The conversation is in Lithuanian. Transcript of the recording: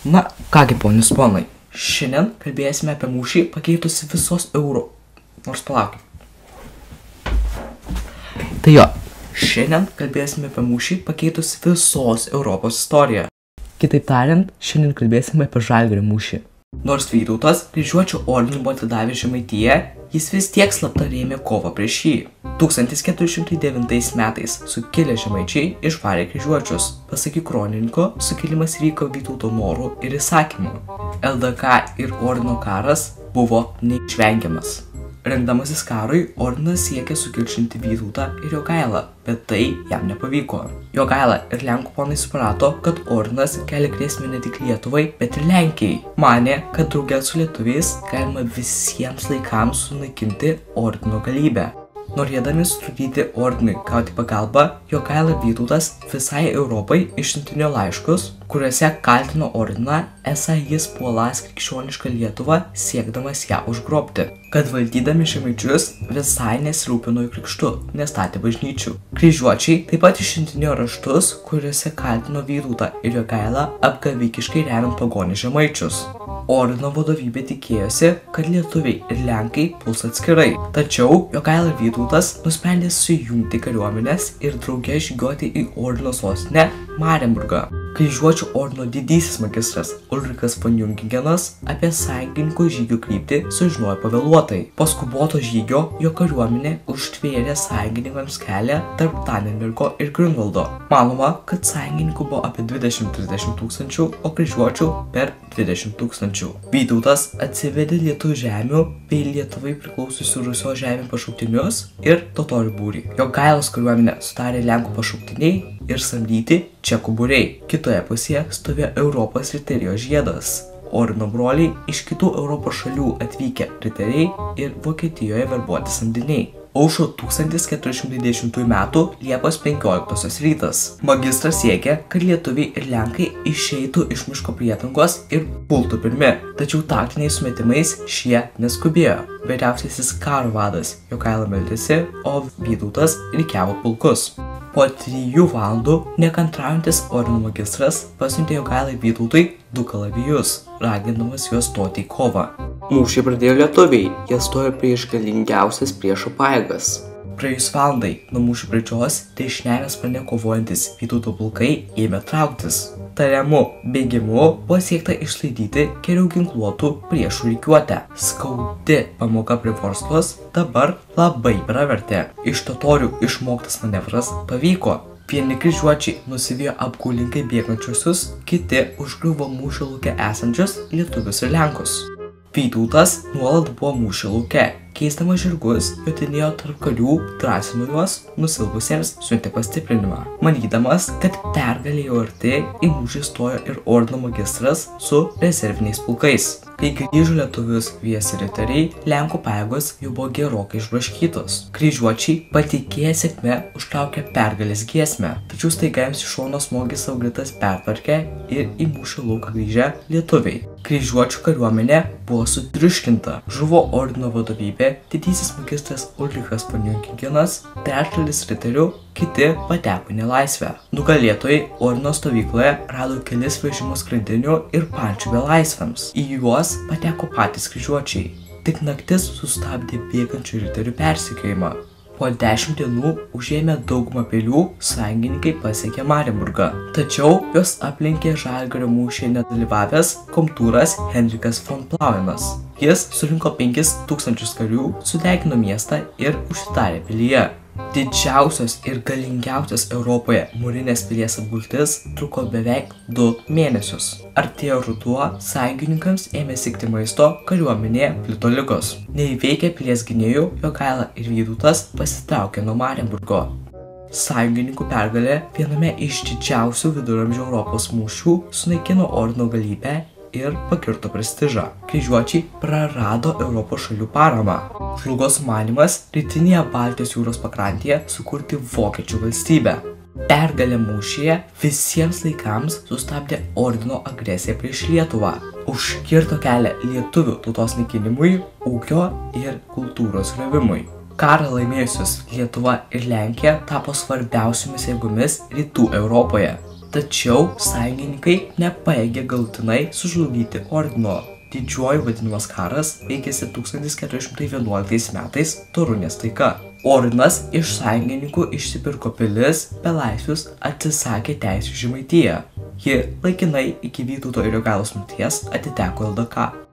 Na, kągi, ponius ponai, šiandien kalbėsime apie mūšį pakeitusi visos Nors palaukit. Tai jo, šiandien kalbėsime apie mūšį pakeitusi visos Europos istoriją. Kitaip tariant, šiandien kalbėsime apie Žalgirio mūšį. Nors Vytautas kryžiuočių ordinui buvo atidavęs Žemaitiją, jis vis tiek slapta rėmė kovą prieš jį. 1409 metais sukilę žemaičiai išvarė kryžiuočius. Pasak kronininko, sukilimas vyko Vytauto norų ir įsakymų. LDK ir ordino karas buvo neišvengiamas. Rengdamasis karui, ordinas siekė sukiršinti Vytautą ir Jogailą, bet tai jam nepavyko. Jogaila ir Lenkų ponai suprato, kad ordinas kelia grėsmę ne tik Lietuvai, bet ir Lenkijai. Manė, kad drauge su lietuviais galima visiems laikams sunaikinti ordino galybę. Norėdami sutrukdyti ordinui gauti pagalbą, Jogaila Vytautas visai Europai išsiuntinėjo laiškus, kuriuose kaltino ordiną, esą jis puoląs krikščionišką Lietuvą, siekdamas ją užgrobti. Kad valdydami žemaičius visai nesirūpino jų krikštu, nestatė bažnyčių. Kryžiuočiai taip pat išsiuntinėjo raštus, kuriuose kaltino Vytautą ir Jogailą apgavikiškai remiant pagonį žemaičius. Ordino vadovybė tikėjosi, kad lietuviai ir lenkai puls atskirai. Tačiau Jogaila Vytautas nusprendė sujungti kariuomenės ir drauge žygiuoti į ordino sostinę Marienburgą. Kryžiuočių ordino didysis magistras Ulrikas von Jungingenas apie sąjungininkų žygių kryptį sužinojo pavėluotai. Po skuboto žygio jo kariuomenė užtvėrė sąjungininkams kelią tarp Tannenbergo ir Grunvaldo. Manoma, kad sąjungininkų buvo apie 20-30 tūkstančių, o kryžiuočių per 20 tūkstančių. Vytautas atsivedė lietuvių žemių bei Lietuvai priklausiusių Rusijos žemių pašauktinius ir totorių būrį. Jogailos kariuomenę sudarė Lenkų pašauktiniai ir samdyti čekų būriai. Kitoje pusėje stovėjo Europos riterijos žiedas. Ordino broliai iš kitų Europos šalių atvykę riteriai ir Vokietijoje verbuoti samdiniai. Aušo 1410 m. Liepos 15 rytas. Magistras siekė, kad lietuviai ir lenkai išeitų iš miško prietangos ir pultų pirmi, tačiau taktiniais sumetimais šie neskubėjo. Vyriausiasis karo vadas Jogaila meldėsi, o Vytautas rikiavo pulkus. Po 3 valandų nekantraujantis ordino magistras pasiuntė Jogailai Vytautui 2 kalavijus, ragindamas juos stoti į kovą. Mūšį pradėjo lietuviai, jie stojo prieš galingiausias priešo pajėgas. Praėjus valandai nuo mūšio pradžios dešiniajame sparne kovojantis Vytauto pulkai ėmė trauktis. Tariamu bėgimu buvo siekta išlaidyti geriau ginkluotų priešų rikiuotę. Skaudi pamoka prie Vorsklos dabar labai pravertė. Iš totorių išmoktas manevras pavyko. Vieni kryžiuočiai nusivijo apgaulingai bėgančiusius, kiti užgriuvo mūšio lauke esančius lietuvius ir lenkus. Vytautas nuolat buvo mūšio lauke. Keisdamas žirgus, jodinėjo tarp karių, drąsino juos, nusilpusiems siuntė pastiprinimą. Manydamas, kad pergalė jau arti, į mūšį stojo ir ordino magistras su rezerviniais pulkais. Kai grįžo lietuvius viesi riteriai, Lenkų pajėgos jau buvo gerokai išbraškytos. Kryžiuočiai patikėję sėkme užtraukė pergalės giesmę, tačiau staiga jiems iš šono smogė savo gretas pertvarkė ir į mūšio lauką grįžę lietuviai. Kryžiuočių kariuomenė buvo sutriuškinta. Žuvo ordino vadovybė, didysis magistras Ulrikas von Jungingenas, trečdalis riterių, kiti pateko į nelaisvę. Nugalėtojai ordino stovykloje rado kelis vežimų skraidinių ir pančių belaisviams. Į juos pateko patys kryžiuočiai. Tik naktis sustabdė bėgančių riterių persekiojimą. Po 10 dienų užėmę daugumą pilių, sąjungininkai pasiekė Marienburgą. Tačiau jos aplenkė Žalgirio mūšyje nedalyvavęs komtūras Henrikas von Plauenas. Jis surinko 5000 karių, sudegino miestą ir užsidarė pilyje. Didžiausios ir galingiausios Europoje mūrinės pilies apgultis truko beveik 2 mėnesius. Artėjo ruduo, sąjungininkams ėmė sikti maisto, kariuomenėje plito ligos. Neįveikę pilies gynėjų, Jogaila ir Vytautas pasitraukė nuo Marienburgo. Sąjungininkų pergalė viename iš didžiausių viduramžių Europos mūšių sunaikino ordino galybę ir pakirto prestižą. Kryžiuočiai prarado Europos šalių paramą. Žlugo sumanymas rytinėje Baltijos jūros pakrantėje sukurti vokiečių valstybę. Pergalė mūšyje visiems laikams sustabdė ordino agresiją prieš Lietuvą. Užkirto kelią lietuvių tautos naikinimui, ūkio ir kultūros griovimui. Karą laimėjusios Lietuva ir Lenkija tapo svarbiausiomis jėgomis rytų Europoje. Tačiau sąjungininkai nepajėgė galutinai sužlugdyti ordino. Didžioji vadinamas karas baigėsi 1411 metais Torunės taika. Ordinas iš sąjungininkų išsipirko pilis, belaisvius, atsisakė teisių Žemaitiją. Ji laikinai iki Vytauto ir Jogailos mirties atiteko LDK.